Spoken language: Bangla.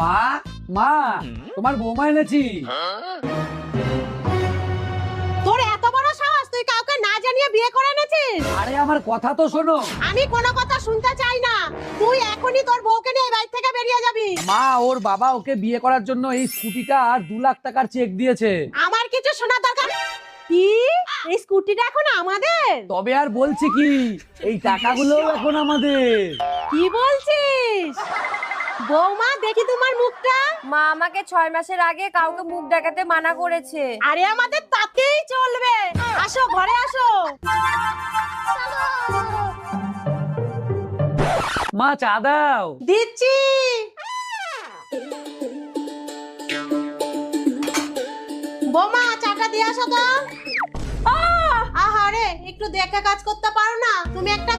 মা মা তোমার বৌমা এনেছি। তোর এত বড় সাহস, তুই কাউকে না জানিয়ে বিয়ে করে এনেছিস? আরে আমার কথা তো শোনো। আমি কোনো কথা শুনতে চাই না। তুই এখনই তোর বউকে নিয়ে এই বাড়ি থেকে বেরিয়ে যাবি। মা ওর বাবা ওকে বিয়ে করার জন্য এই স্কুটিটা আর 2 লাখ টাকার চেক দিয়েছে। আমার কিছু শোনা দরকার কি? এই স্কুটিটা এখন আমাদের? তবে আর বলছি কি, এই টাকাগুলো এখন আমাদের। কি বলছিস? বৌমা দেখি তোমার মুখটা। মা আমাকে 6 মাসের আগে কাউকে মুখ দেখাতে মানা করেছে। আরে আমাদের তাতেই চলবে। আসো ঘরে আসো। মা চা দাও। দিচ্ছি। বৌমা চাটা দিয়ে আসো তো। আহারে একটু দেখে কাজ করতে পারো না? তুমি একটা